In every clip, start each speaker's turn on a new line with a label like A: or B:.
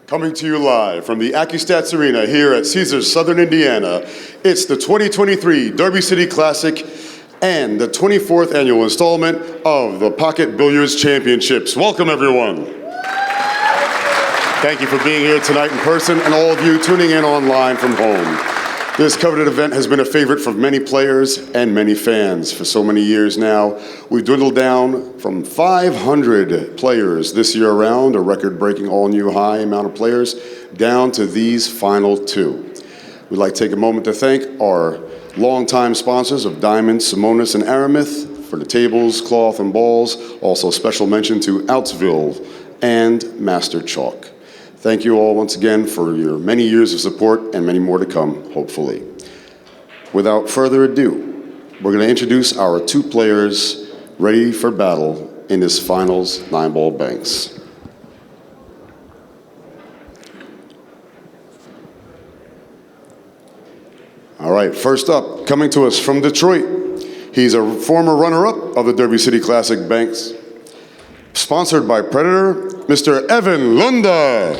A: Coming to you live from the ACCUSTATS Arena here at Caesars, Southern Indiana, it's the 2023 Derby City Classic and the 24th annual installment of the Pocket Billiards Championships. Welcome, everyone. Thank you for being here tonight in person and all of you tuning in online from home. This coveted event has been a favorite for many players and many fans for so many years now. We've dwindled down from 500 players this year around, a record-breaking all-new high amount of players, down to these final two. We'd like to take a moment to thank our longtime sponsors of Diamond, Simonis, and Aramith for the tables, cloth, and balls. Also special mention to Outsville and Master Chalk. Thank you all once again for your many years of support and many more to come, hopefully. Without further ado, we're going to introduce our two players ready for battle in this finals 9-ball banks. All right, first up, coming to us from Detroit, he's a former runner-up of the Derby City Classic Banks. Sponsored by Predator, Mr. Evan Lunda.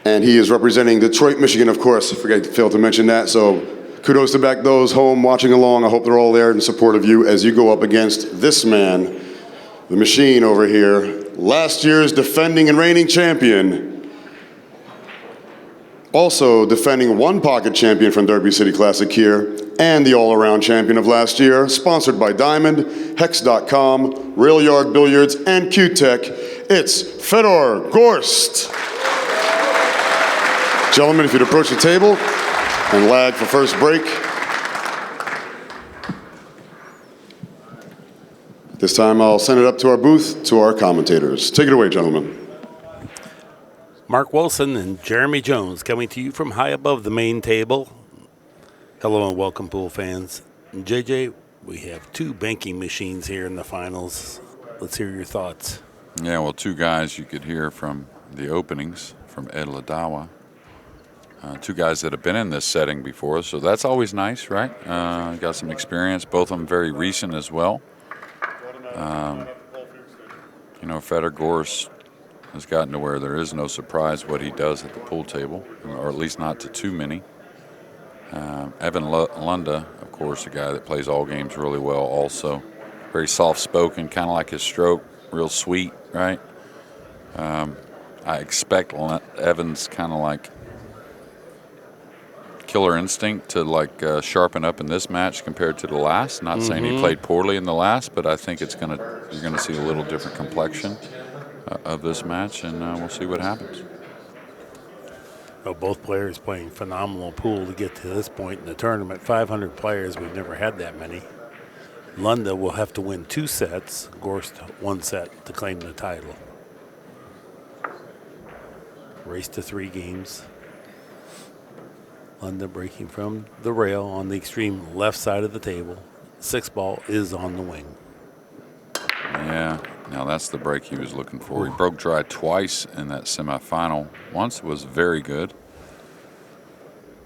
A: And he is representing Detroit, Michigan, of course. I failed to mention that. So kudos to back those home watching along. I hope they're all there in support of you as you go up against this man, the machine over here, last year's defending and reigning champion. Also defending one pocket champion from Derby City Classic here, and the all-around champion of last year, sponsored by Diamond, Hex.com, Rail Yard Billiards, and Q-Tech. It's Fedor Gorst. Gentlemen, if you'd approach the table and lag for first break. This time I'll send it up to our booth, to our commentators. Take it away, gentlemen.
B: Mark Wilson and Jeremy Jones coming to you from high above the main table. Hello and welcome, pool fans. And JJ, we have two banking machines here in the finals. Let's hear your thoughts.
C: Yeah, well, two guys you could hear from the openings from Ed Ladawa. Two guys that have been in this setting before, so that's always nice, right? Got some experience, both of them very recent as well. You know, Fedor Gorst has gotten to where there is no surprise what he does at the pool table, or at least not to too many. Evan Lunda, of course, a guy that plays all games really well also. Very soft-spoken, kind of like his stroke, real sweet, right? I expect Evan's kind of like killer instinct to like sharpen up in this match compared to the last. Not saying he played poorly in the last, but I think you're gonna see a little different complexion of this match, and we'll see what happens.
B: Well, both players playing phenomenal pool to get to this point in the tournament. 500 players, we've never had that many. Lunda will have to win 2 sets, Gorst 1 set to claim the title. Race to 3 games. Lunda breaking from the rail on the extreme left side of the table. 6 ball is on the wing.
C: Yeah, now that's the break he was looking for. He broke dry twice in that semifinal. Once was very good.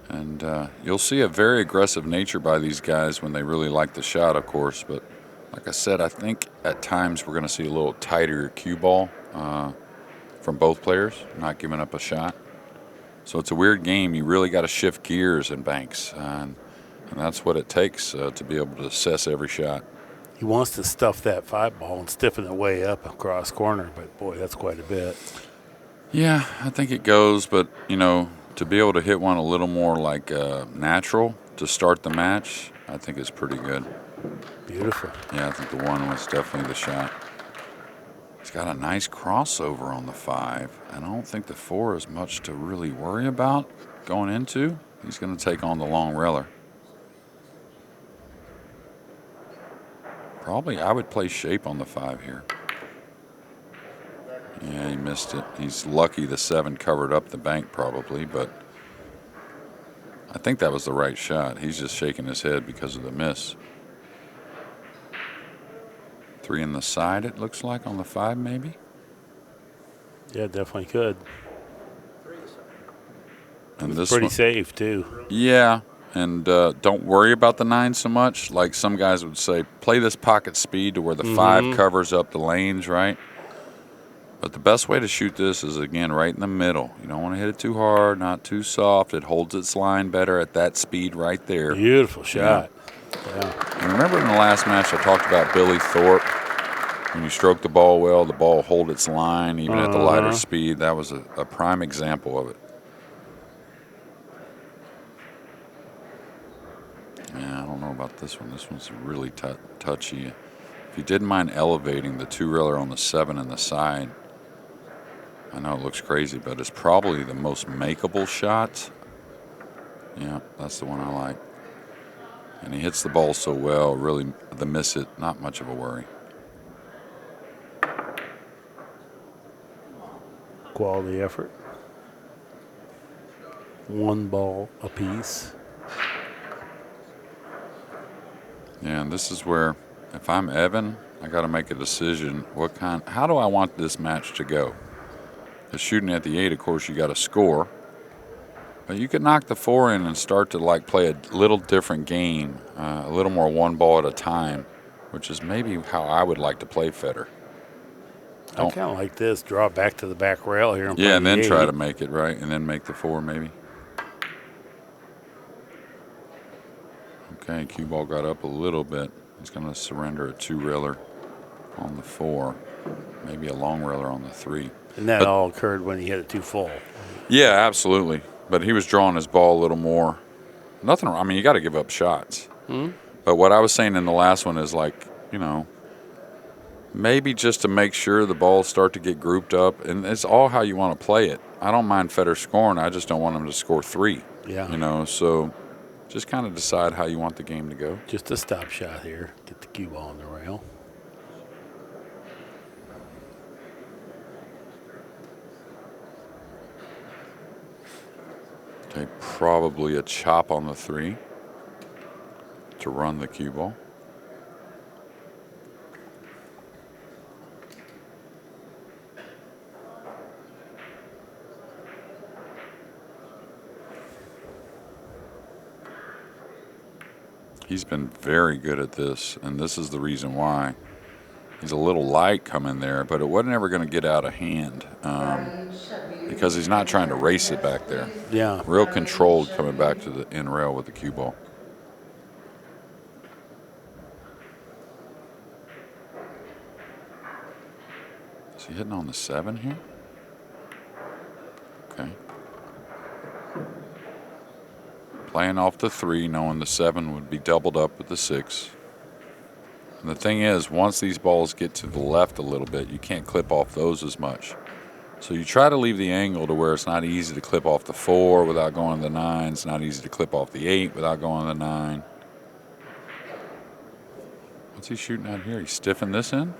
C: And you'll see a very aggressive nature by these guys when they really like the shot, of course. But like I said, I think at times we're going to see a little tighter cue ball from both players, not giving up a shot. So it's a weird game. You really got to shift gears in banks, and that's what it takes to be able to assess every shot.
B: He wants to stuff that 5 ball and stiffen it way up across corner, but boy, that's quite a bit.
C: Yeah, I think it goes, but you know, to be able to hit one a little more like natural to start the match, I think is pretty good.
B: Beautiful.
C: Yeah, I think the 1 was definitely the shot. He's got a nice crossover on the 5, and I don't think the 4 is much to really worry about going into. He's going to take on the long railer. Probably I would play shape on the 5 here. Yeah, he missed it. He's lucky the 7 covered up the bank probably, but I think that was the right shot. He's just shaking his head because of the miss. 3 in the side, it looks like, on the 5 maybe.
B: Yeah, definitely could.
C: And this
B: pretty
C: one,
B: safe too.
C: Yeah, and don't worry about the 9 so much. Like some guys would say, play this pocket speed to where the 5 covers up the lanes, right? But the best way to shoot this is, again, right in the middle. You don't want to hit it too hard, not too soft. It holds its line better at that speed right there.
B: Beautiful shot. Yeah.
C: And remember in the last match I talked about Billy Thorpe? When you stroke the ball well, the ball will hold its line even at the lighter speed. That was a prime example of it. Yeah, I don't know about this one. This one's really touchy. If you didn't mind elevating the 2-reeler on the 7 and the side, I know it looks crazy, but it's probably the most makeable shot. Yeah, that's the one I like. And he hits the ball so well, really, the miss it, not much of a worry.
B: Quality effort. 1 ball apiece.
C: Yeah, and this is where, if I'm Evan, I got to make a decision. How do I want this match to go? Because shooting at the 8, of course, you got to score. But you could knock the 4 in and start to play a little different game, a little more 1 ball at a time, which is maybe how I would like to play Fedor.
B: I kind of like this. Draw back to the back rail here. And
C: then try to make it right, and then make the 4 maybe. Okay, cue ball got up a little bit. He's going to surrender a 2-reeler on the 4, maybe a long reeler on the 3.
B: And that all occurred when he hit it too full.
C: Yeah, absolutely. But he was drawing his ball a little more. Nothing. I mean, you got to give up shots. But what I was saying in the last one is maybe just to make sure the balls start to get grouped up, and it's all how you want to play it. I don't mind Fedor scoring. I just don't want him to score 3.
B: Yeah.
C: So just kind of decide how you want the game to go.
B: Just a stop shot here. Get the cue ball on the rail.
C: Okay, probably a chop on the 3 to run the cue ball. He's been very good at this, and this is the reason why. He's a little light coming there, but it wasn't ever going to get out of hand because he's not trying to race it back there.
B: Yeah.
C: Real controlled coming back to the end rail with the cue ball. Is he hitting on the 7 here? Okay. Playing off the 3, knowing the 7 would be doubled up with the 6. And the thing is, once these balls get to the left a little bit, you can't clip off those as much. So you try to leave the angle to where it's not easy to clip off the 4 without going to the 9. It's not easy to clip off the 8 without going to the 9. What's he shooting out here? He stiffened this in?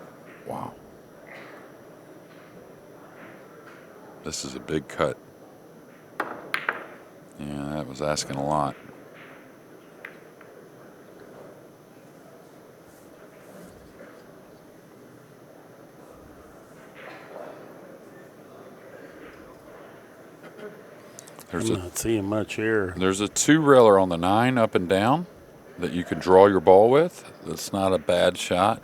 C: Wow. This is a big cut. Yeah, that was asking a lot.
B: I'm not seeing much here.
C: There's a 2-reeler on the 9 up and down that you can draw your ball with. That's not a bad shot.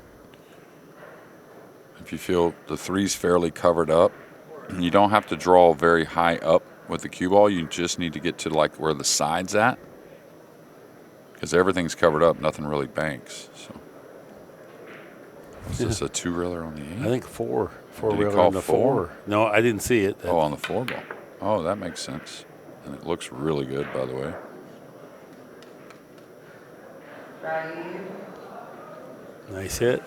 C: If you feel the 3's fairly covered up, you don't have to draw very high up with the cue ball. You just need to get to where the side's at, because everything's covered up. Nothing really banks. So, is this a 2-reeler on the 8?
B: I think 4-reeler on the 4. No, I didn't see it.
C: Oh, on the 4 ball. Oh, that makes sense. And it looks really good, by the way.
B: Nice hit.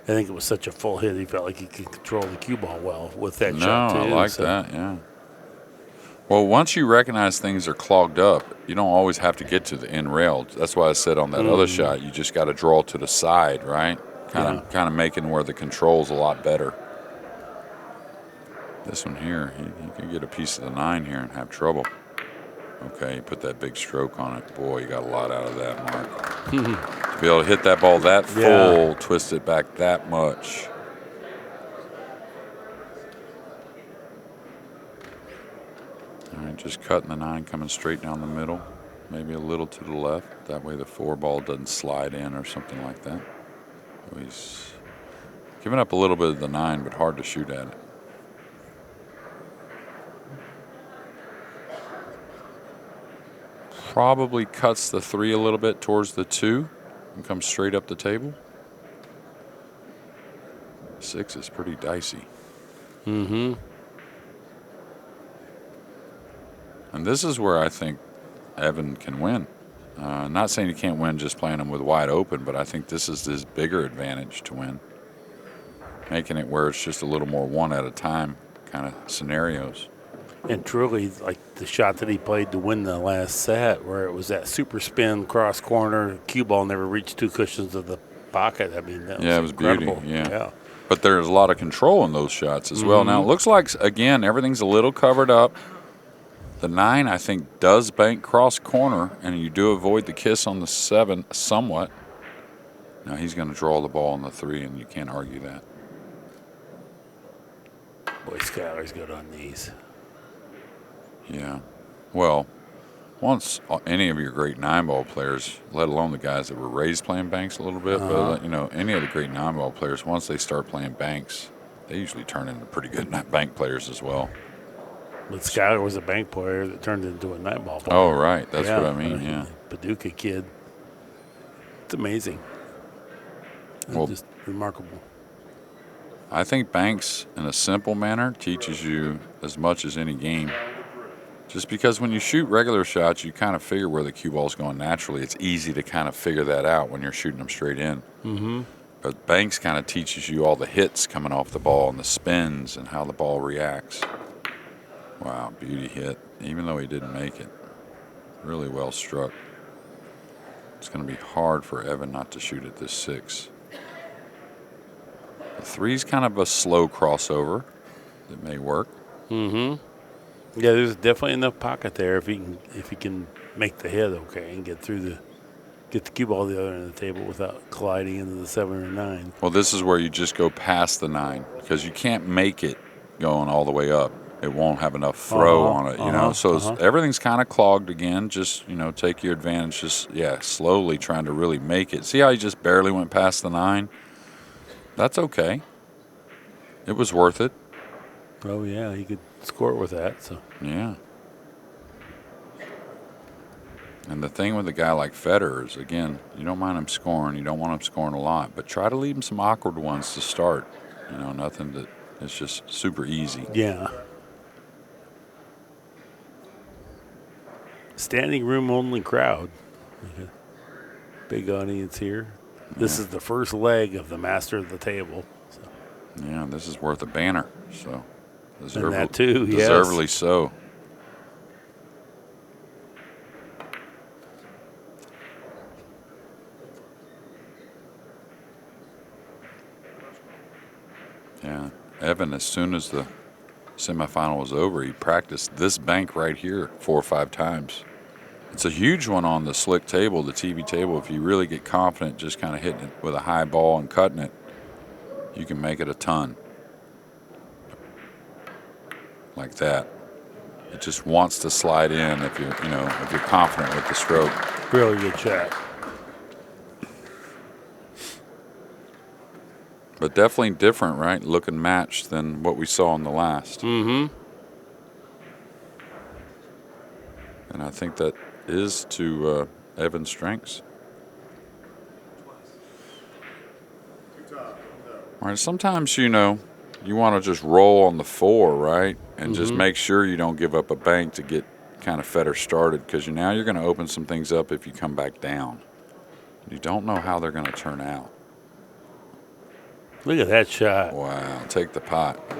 B: I think it was such a full hit, he felt like he could control the cue ball well with that shot, too.
C: No, I like that, yeah. Well, once you recognize things are clogged up, you don't always have to get to the end rail. That's why I said on that other shot, you just got to draw to the side, right? Kind of making where the control's a lot better. This one here, he can get a piece of the 9 here and have trouble. Okay, you put that big stroke on it. Boy, you got a lot out of that, Mark. To be able to hit that ball that full, twist it back that much. All right, just cutting the 9, coming straight down the middle, maybe a little to the left. That way the 4 ball doesn't slide in or something like that. So he's giving up a little bit of the 9, but hard to shoot at it. Probably cuts the 3 a little bit towards the 2 and comes straight up the table. 6 is pretty dicey.
B: Mm-hmm.
C: And this is where I think Evan can win. Not saying he can't win just playing him with wide open, but I think this is his bigger advantage to win. Making it where it's just a little more one at a time kind of scenarios.
B: And truly, like the shot that he played to win the last set, where it was that super spin cross corner, cue ball never reached 2 cushions of the pocket. I mean, that was
C: it was
B: incredible.
C: beauty. Yeah. But there's a lot of control in those shots as well. Now, it looks like, again, everything's a little covered up. The 9, I think, does bank cross corner, and you do avoid the kiss on the 7 somewhat. Now, he's going to draw the ball on the 3, and you can't argue that.
B: Boy, Skylar's good on these.
C: Yeah. Well, once any of your great 9-ball players, let alone the guys that were raised playing banks a little bit, but any of the great 9-ball players, once they start playing banks, they usually turn into pretty good bank players as well.
B: But Skylar was a bank player that turned into a 9-ball player.
C: Oh, right. That's what I mean, yeah.
B: Paducah kid. It's amazing.
C: Well,
B: just remarkable.
C: I think banks, in a simple manner, teaches you as much as any game. Just because when you shoot regular shots, you kind of figure where the cue ball's going naturally. It's easy to kind of figure that out when you're shooting them straight in.
B: Mm-hmm.
C: But banks kind of teaches you all the hits coming off the ball and the spins and how the ball reacts. Wow, beauty hit, even though he didn't make it. Really well struck. It's going to be hard for Evan not to shoot at this 6. The 3's kind of a slow crossover that may work.
B: Mm-hmm. Yeah, there's definitely enough pocket there if he can make the hit okay and get the cue ball the other end of the table without colliding into the 7 or 9.
C: Well, this is where you just go past the 9 because you can't make it going all the way up. It won't have enough throw on it, So everything's kind of clogged again. Just, take your advantage. Just, slowly trying to really make it. See how he just barely went past the 9? That's okay. It was worth it.
B: Oh, yeah, he could score with that. So
C: yeah. And the thing with a guy like Fedor is, again, you don't mind him scoring. You don't want him scoring a lot. But try to leave him some awkward ones to start. Nothing that is just super easy.
B: Yeah. Standing room only crowd. Big audience here. This is the first leg of the Master of the Table. So.
C: Yeah, this is worth a banner. So
B: and that too,
C: deservedly so. Yeah, Evan, as soon as the semifinal was over, he practiced this bank right here 4 or 5 times. It's a huge one on the slick table, the TV table. If you really get confident just kind of hitting it with a high ball and cutting it, you can make it a ton. Like that. It just wants to slide in if you're confident with the stroke.
B: Really good shot.
C: But definitely different, right? Looking matched than what we saw in the last.
B: Mm-hmm.
C: And I think that is to Evan's strengths. All right, sometimes, you want to just roll on the 4, right? And just make sure you don't give up a bank to get kind of Fedor started because now you're going to open some things up if you come back down. You don't know how they're going to turn out.
B: Look at that shot.
C: Wow, take the pot.
B: Oh,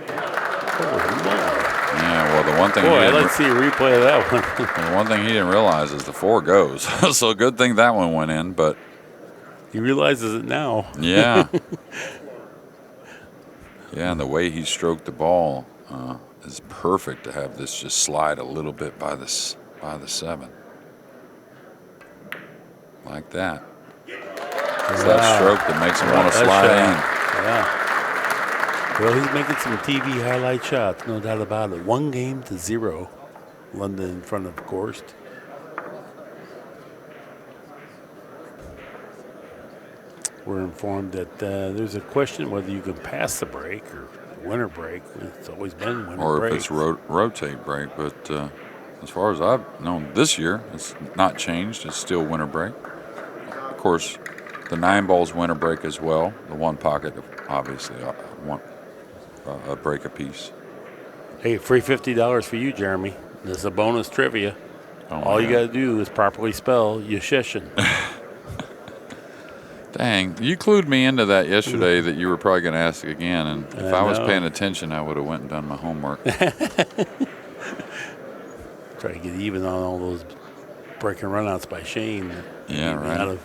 C: yeah, well, the one thing
B: I'd like to see a replay of that one.
C: The one thing he didn't realize is the 4 goes. So good thing that one went in, but
B: he realizes it now.
C: Yeah. Yeah, and the way he stroked the ball is perfect to have this just slide a little bit by the 7. Like that. It's that stroke that makes him want to slide in.
B: Yeah. Well, he's making some TV highlight shots, no doubt about it. 1 game to 0. Lunda in front of Gorst. We're informed that there's a question whether you can pass the break or winner break. It's always been winner
C: Or
B: break.
C: if it's rotate break. But as far as I've known this year, it's not changed. It's still winner break. Of course, the 9 balls winner break as well. The one pocket, obviously, a break apiece.
B: Hey, free $50 for you, Jeremy. This is a bonus trivia.
C: Oh,
B: All you got to do is properly spell Yashishin.
C: Dang, you clued me into that yesterday that you were probably going to ask again, and if I was paying attention, I would have went and done my homework.
B: Try to get even on all those break and runouts by Shane.
C: Yeah, right.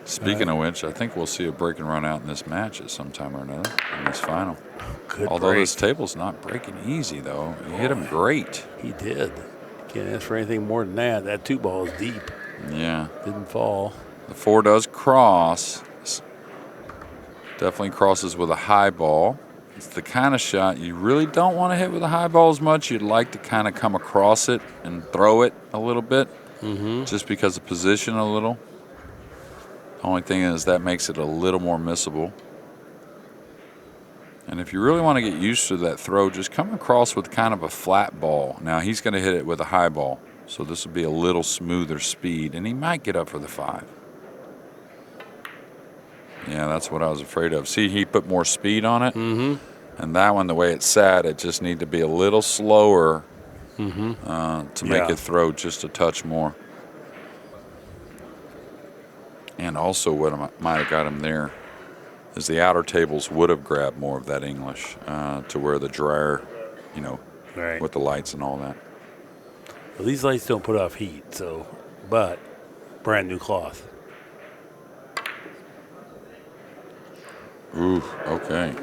C: Speaking of which, I think we'll see a break and run out in this match at some time or another in this final.
B: Good
C: Although
B: break.
C: this table's not breaking easy, though. He hit him great.
B: He did. Can't ask for anything more than that. That 2 ball is deep.
C: Yeah.
B: Didn't fall.
C: The 4 does cross. Definitely crosses with a high ball. It's the kind of shot you really don't want to hit with a high ball as much. You'd like to kind of come across it and throw it a little bit, just because of position a little. The only thing is that makes it a little more missable. And if you really want to get used to that throw, just come across with kind of a flat ball. Now, he's going to hit it with a high ball, so this will be a little smoother speed, and he might get up for the 5. Yeah, that's what I was afraid of. See, he put more speed on it, and that one, the way it sat, it just needed to be a little slower to make it throw just a touch more. And also what might have got him there is the outer tables would have grabbed more of that English to where the dryer, with the lights and all that.
B: Well, these lights don't put off heat, but brand new cloth.
C: Ooh, okay.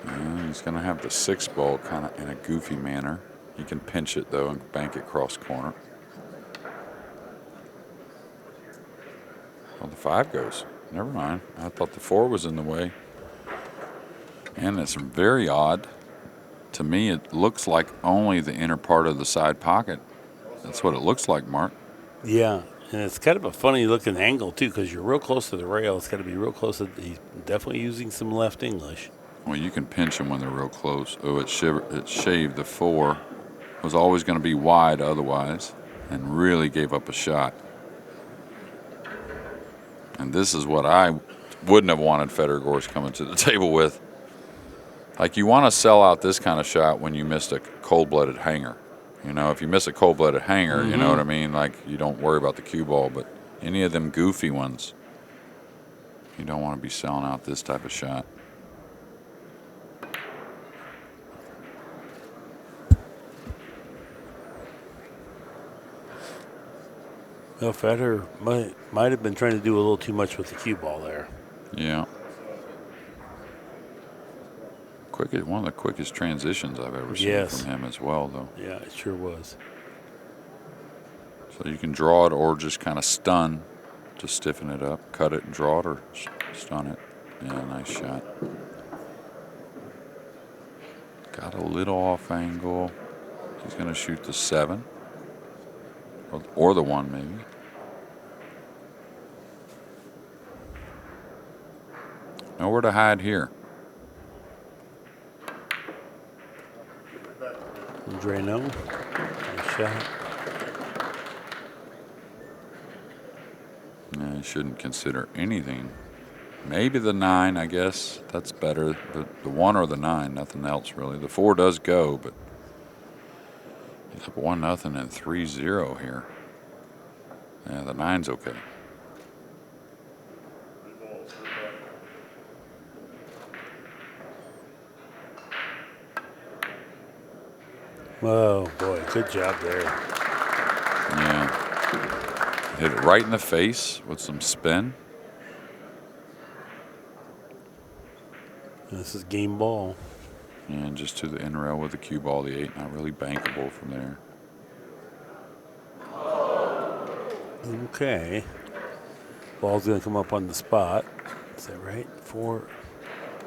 C: And he's going to have the 6 ball kind of in a goofy manner. He can pinch it, though, and bank it cross corner. Well, the 5 goes. Never mind. I thought the 4 was in the way. And it's very odd. To me, it looks like only the inner part of the side pocket. That's what it looks like, Mark.
B: Yeah, and it's kind of a funny looking angle, too, because you're real close to the rail. It's got to be real close. He's definitely using some left English.
C: Well, you can pinch them when they're real close. Oh, it shaved the 4. Was always going to be wide otherwise, and really gave up a shot. And this is what I wouldn't have wanted Fedor Gorst coming to the table with. Like, you want to sell out this kind of shot when you missed a cold-blooded hanger. If you miss a cold-blooded hanger, you know what I mean? Like, you don't worry about the cue ball, but any of them goofy ones, you don't want to be selling out this type of shot.
B: Well, Fedor might have been trying to do a little too much with the cue ball there.
C: Yeah. One of the quickest transitions I've ever seen from him as well, though.
B: Yeah, it sure was.
C: So you can draw it or just kind of stun to stiffen it up. Cut it and draw it or stun it. Yeah, nice shot. Got a little off angle. He's going to shoot the 7. Or the 1, maybe. Nowhere to hide here.
B: Drano, nice shot.
C: Yeah, you shouldn't consider anything. Maybe the 9, I guess. That's better. The 1 or the 9, nothing else really. The 4 does go, but he's up 1-0 and 3-0 here. Yeah, the 9's okay.
B: Oh, boy, good job there.
C: Yeah. Hit it right in the face with some spin.
B: This is game ball.
C: And just to the in rail with the cue ball, the 8, not really bankable from there.
B: Okay. Ball's going to come up on the spot. Is that right? 4.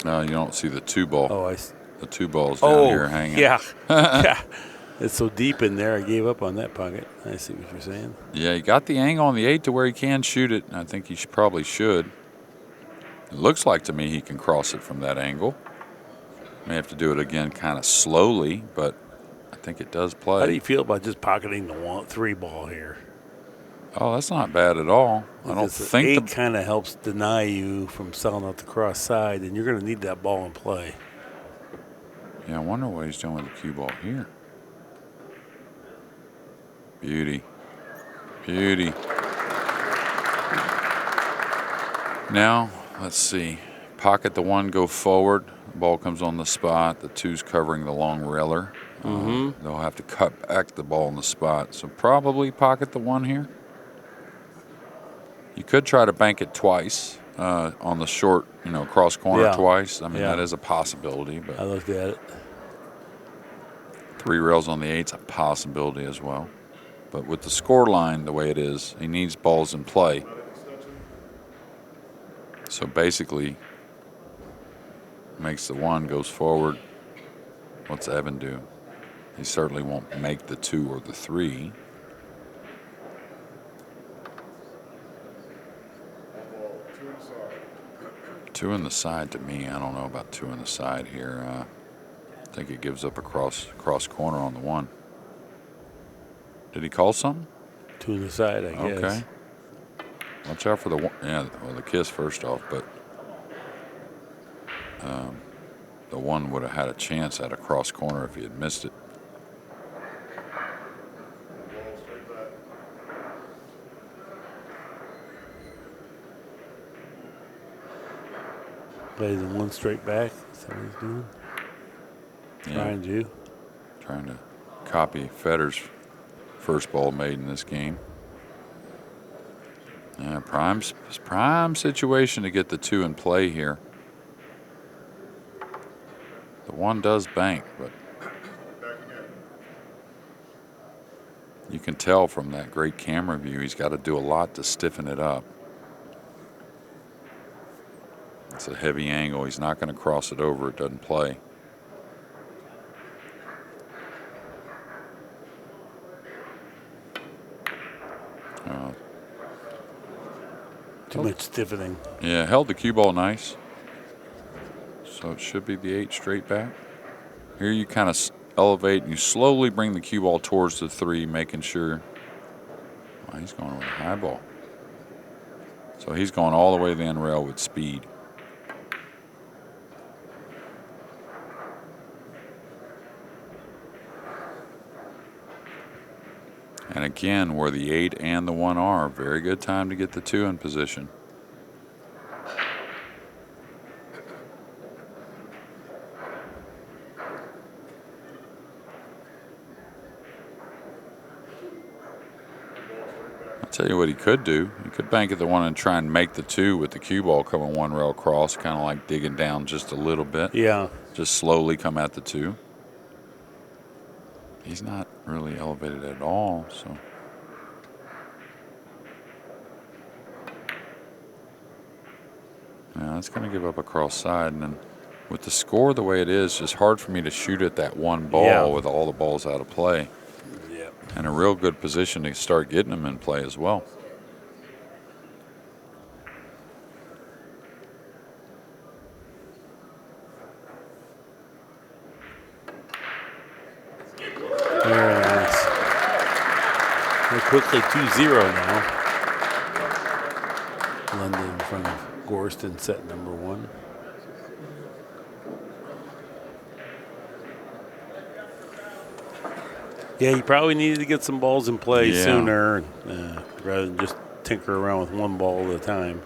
C: No, you don't see the 2 ball.
B: Oh,
C: the 2 balls down here hanging.
B: Yeah. Yeah. It's so deep in there, I gave up on that pocket. I see what you're saying.
C: Yeah, he got the angle on the 8 to where he can shoot it, and I think he probably should. It looks like to me he can cross it from that angle. May have to do it again kind of slowly, but I think it does play.
B: How do you feel about just pocketing the 3 ball here?
C: Oh, that's not bad at all. I don't think
B: the 8 kind of helps deny you from selling out the cross side, and you're going to need that ball in play.
C: Yeah, I wonder what he's doing with the cue ball here. Beauty. Beauty. Now, let's see. Pocket the 1, go forward. The ball comes on the spot. The 2's covering the long railer. They'll have to cut back the ball on the spot. So probably pocket the 1 here. You could try to bank it twice on the short, cross corner twice. I mean, that is a possibility. But
B: I looked at it.
C: 3 rails on the 8's a possibility as well. But with the score line the way it is, he needs balls in play. So basically, makes the 1, goes forward. What's Evan do? He certainly won't make the 2 or the 3. Two in the side to me. I don't know about 2 in the side here. I think it gives up a cross corner on the 1. Did he call something?
B: 2 in the side, I guess.
C: Okay. Watch out for the 1. Yeah, well, the kiss first off, but the 1 would have had a chance at a cross corner if he had missed it.
B: Plays in 1 straight back. Is that what he's doing? Trying to.
C: Trying to copy Fedor's first ball made in this game. Yeah, prime situation to get the 2 in play here. The 1 does bank, but you can tell from that great camera view he's got to do a lot to stiffen it up. It's a heavy angle. He's not going to cross it over. It doesn't play.
B: Too much stiffening.
C: Yeah, held the cue ball nice. So it should be the 8 straight back. Here you kind of elevate and you slowly bring the cue ball towards the 3, making sure. Well, he's going with a high ball. So he's going all the way to the end rail with speed. And again, where the 8 and the 1 are, very good time to get the 2 in position. I'll tell you what he could do. He could bank at the 1 and try and make the 2 with the cue ball coming 1 rail across, kind of like digging down just a little bit.
B: Yeah.
C: Just slowly come at the 2. He's not really elevated at all, so. Yeah, that's going to give up a cross side. And then with the score the way it is, it's just hard for me to shoot at that 1 ball with all the balls out of play.
B: Yeah.
C: And a real good position to start getting them in play as well.
B: Very nice. They're quickly 2-0 now. Lunda in front of Gorst in set number 1. Yeah, he probably needed to get some balls in play sooner rather than just tinker around with 1 ball at a time.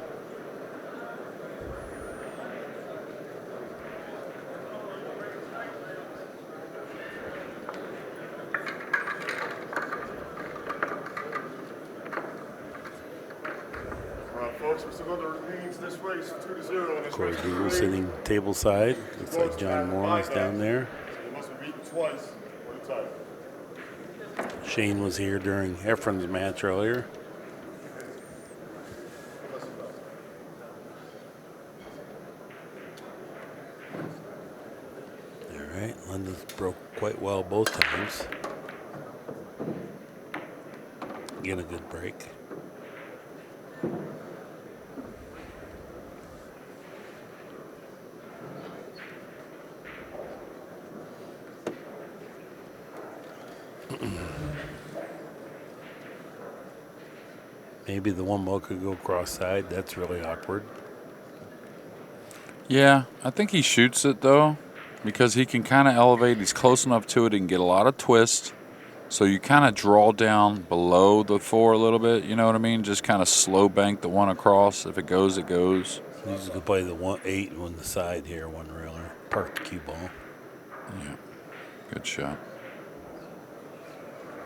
A: Folks, we're still going to remains this race 2-0.
B: Of course, we were sitting table side. Looks like John Moore is down there.
A: He must have beaten twice for the title.
B: Shane was here during Efren's match earlier. There Lunda's broke quite well both times. Again, a good break. Maybe the one ball could go cross-side. That's really awkward.
C: Yeah, I think he shoots it, though, because he can kind of elevate. He's close enough to it. He can get a lot of twist. So you kind of draw down below the 4 a little bit. You know what I mean? Just kind of slow bank the one across. If it goes, it goes.
B: He's just going to play the 1-8 on the side here, one reeler. Park the cue ball.
C: Yeah, good shot.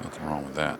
C: Nothing wrong with that.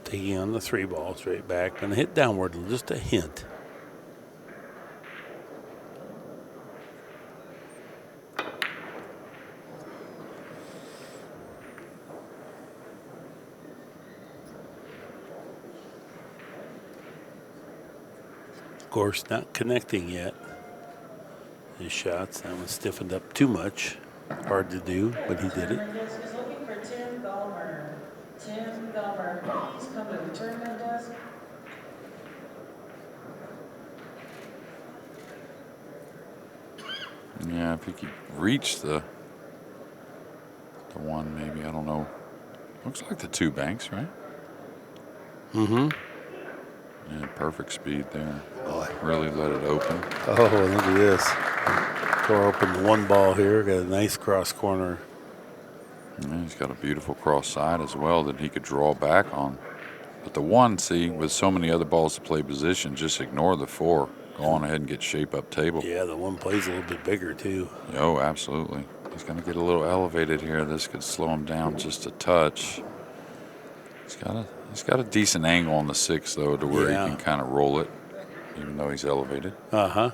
B: Taking on the 3 ball straight back. Going to hit downward just a hint. Gorst not connecting yet. His shots, that one stiffened up too much. Hard to do, but he did it.
D: Is looking for Tim Gulmer. Tim Gulmer, please come to the tournament desk.
C: Yeah, if he could reach the one, maybe. I don't know. Looks like the 2 banks, right?
B: Mm-hmm.
C: Yeah, perfect speed there.
B: Boy.
C: Really let it open.
B: Oh, look at this. Tore open the 1 ball here. Got a nice cross corner.
C: Yeah, he's got a beautiful cross side as well that he could draw back on. But the 1, see, with so many other balls to play position, just ignore the 4. Go on ahead and get shape up table.
B: Yeah, the 1 plays a little bit bigger, too.
C: Oh, absolutely. He's going to get a little elevated here. This could slow him down just a touch. He's got a decent angle on the 6, though, to where he can kind of roll it, even though he's elevated.
B: Uh-huh.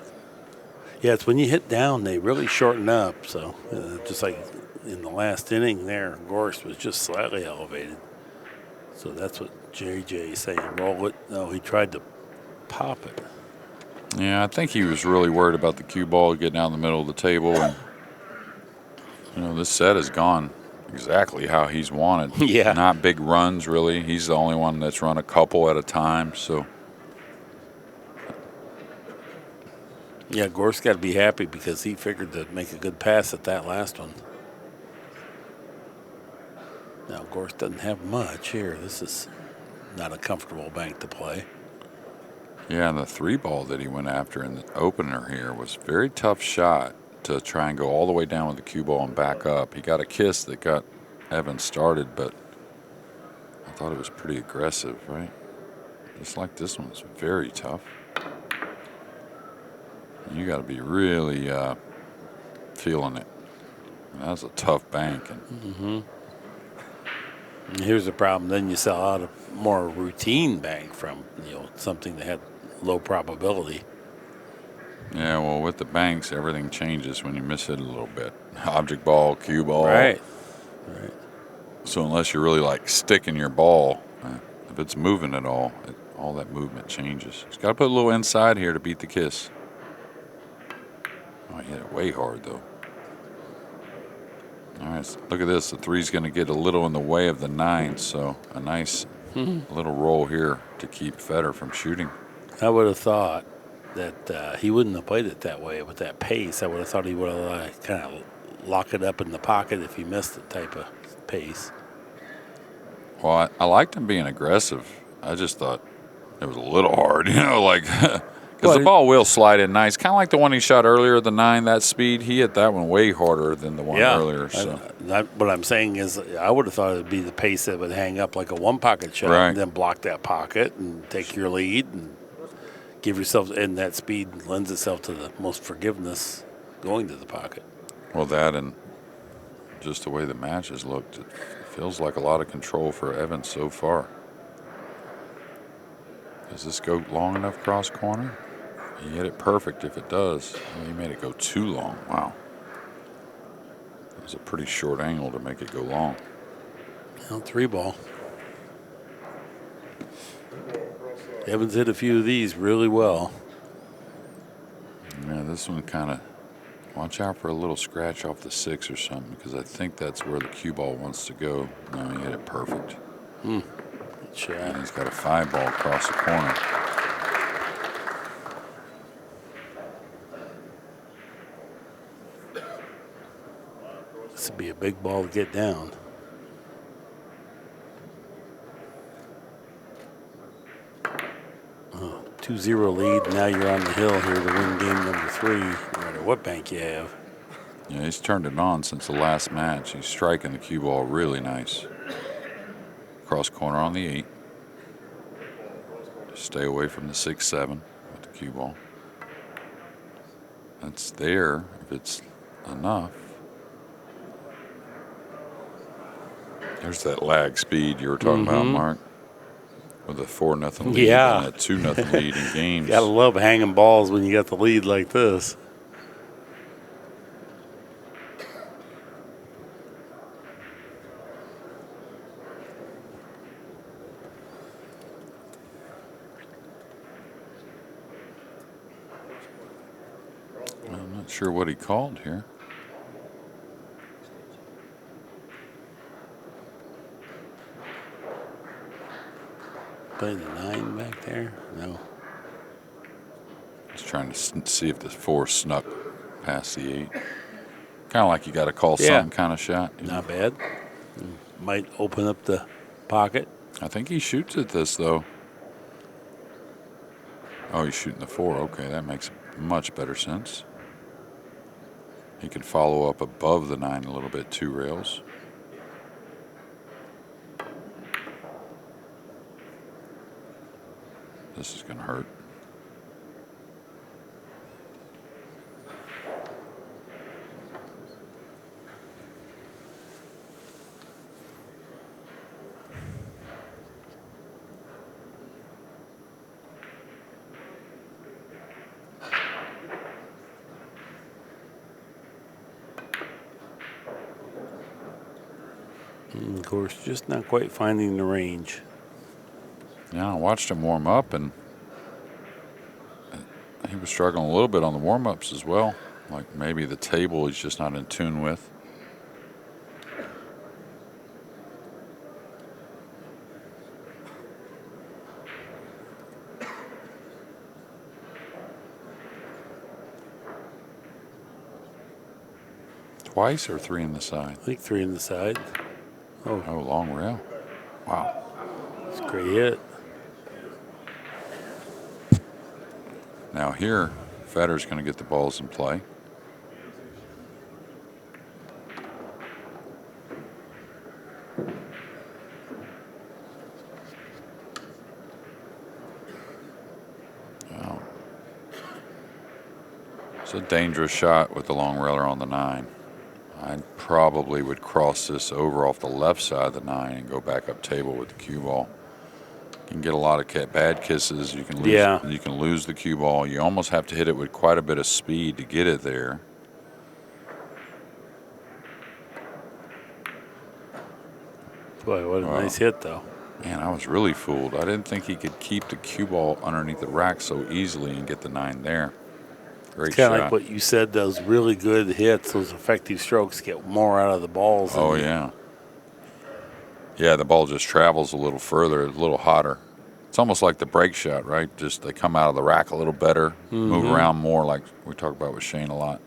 B: Yeah, it's when you hit down, they really shorten up. So just like in the last inning there, Gorst was just slightly elevated. So that's what JJ is saying. Roll it. No, he tried to pop it.
C: Yeah, I think he was really worried about the cue ball getting down the middle of the table. And, this set has gone exactly how he's wanted.
B: Yeah.
C: Not big runs, really. He's the only one that's run a couple at a time, so.
B: Yeah, Gorst got to be happy because he figured to make a good pass at that last one. Now, Gorst doesn't have much here. This is not a comfortable bank to play.
C: Yeah, and the 3 ball that he went after in the opener here was a very tough shot to try and go all the way down with the cue ball and back up. He got a kiss that got Evan started, but I thought it was pretty aggressive, right? Just like this one was very tough. You got to be really feeling it. That was a tough bank. And
B: Here's the problem. Then you sell out a more routine bank from something that had low probability.
C: yeah, well, with the banks, everything changes when you miss it a little bit. Object ball, cue ball.
B: Right.
C: So unless you're really like sticking your ball, if it's moving at all, all that movement changes. Just got to put a little inside here to beat the kiss. Oh, he hit it way hard, though. All right, so look at this. The 3's going to get a little in the way of the 9, so a nice little roll here to keep Fedor from shooting.
B: I would have thought that he wouldn't have played it that way with that pace. I would have thought he would have kind of locked it up in the pocket if he missed it type of pace.
C: Well, I liked him being aggressive. I just thought it was a little hard, because the ball will slide in nice. Kind of like the one he shot earlier, the 9, that speed. He hit that one way harder than the one earlier. So.
B: What I'm saying is I would have thought it would be the pace that would hang up like a 1-pocket shot and then block that pocket and take your lead and give yourself, and that speed lends itself to the most forgiveness going to the pocket.
C: Well, that and just the way the match has looked, it feels like a lot of control for Evans so far. Does this go long enough cross corner? You hit it perfect if it does. Well, he made it go too long. Wow. It was a pretty short angle to make it go long.
B: Well, 3-ball. Evans hit a few of these really well.
C: Yeah, this one kind of, watch out for a little scratch off the 6 or something, because I think that's where the cue ball wants to go. No, he hit it perfect.
B: Good shot.
C: And he's got a 5-ball across the corner.
B: This would be a big ball to get down. Oh, 2-0 lead. Now you're on the hill here to win game number 3, no matter what bank you have.
C: Yeah, he's turned it on since the last match. He's striking the cue ball really nice. Cross corner on the 8. Just stay away from the 6-7 with the cue ball. That's there if it's enough. There's that lag speed you were talking about, Mark, with a 4-0 lead and a 2-0 lead in games.
B: Gotta love hanging balls when you got the lead like this.
C: I'm not sure what he called here.
B: Playing the 9 back there? No.
C: Just trying to see if the 4 snuck past the 8. Kind of like you got to call some kind of shot.
B: Not bad. Might open up the pocket.
C: I think he shoots at this, though. Oh, he's shooting the 4. Okay, that makes much better sense. He can follow up above the 9 a little bit, 2 rails. This is going to hurt.
B: And of course, just not quite finding the range.
C: Yeah, I watched him warm up, and he was struggling a little bit on the warm-ups as well. Like maybe the table he's just not in tune with. Twice or 3 in the side?
B: I think 3 in the side.
C: Oh, long rail. Wow.
B: It's a great hit.
C: Now here, Fedor's going to get the balls in play. Wow. It's a dangerous shot with the long railer on the 9. I probably would cross this over off the left side of the 9 and go back up table with the cue ball. You can get a lot of bad kisses. You can lose, you can lose the cue ball. You almost have to hit it with quite a bit of speed to get it there.
B: Boy, what a nice hit, though.
C: Man, I was really fooled. I didn't think he could keep the cue ball underneath the rack so easily and get the 9 there. Great shot.
B: Kind of like what you said, those really good hits, those effective strokes get more out of the balls.
C: Oh, yeah. Yeah, the ball just travels a little further, a little hotter. It's almost like the break shot, right? Just they come out of the rack a little better, move around more, like we talk about with Shane a lot.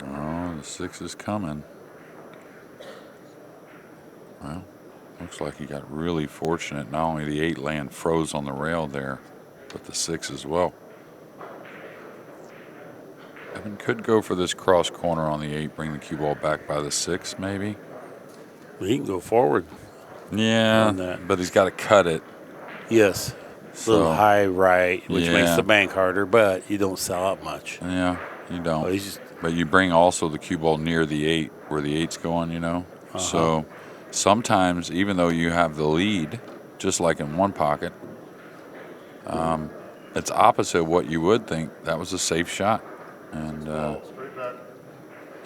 C: Oh, the 6 is coming. Well, looks like he got really fortunate. Not only the 8 land froze on the rail there, but the 6 as well. Evan could go for this cross corner on the 8, bring the cue ball back by the 6, maybe.
B: He can go forward.
C: Yeah,
B: On that.
C: but he's got to cut it.
B: Yes.
C: So,
B: Little high right, which makes
C: yeah.
B: the bank harder, but you don't sell out much.
C: Yeah, you don't.
B: Oh, he's just,
C: But you bring also the cue ball near the 8, where the 8's going, you know. So sometimes, even though you have the lead, just like in one pocket, it's opposite of what you would think. That was a safe shot. And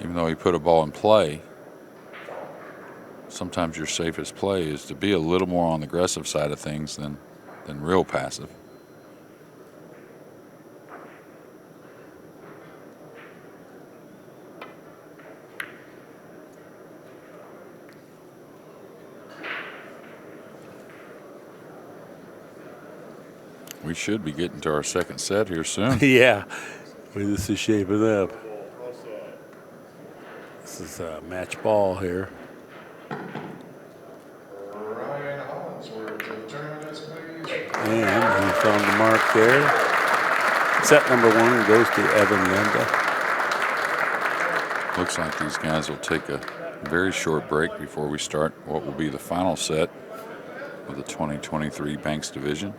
C: even though he put a ball in play, sometimes your safest play is to be a little more on the aggressive side of things than real passive. We should be getting to our second set here soon.
B: yeah. Well, this is shaping up. This is a match ball here.
E: Ryan Hollinsworth to the tournament, please.
B: And he found the mark there. Set number 1 goes to Evan Lunda.
C: Looks like these guys will take a very short break before we start what will be the final set of the 2023 Banks Division.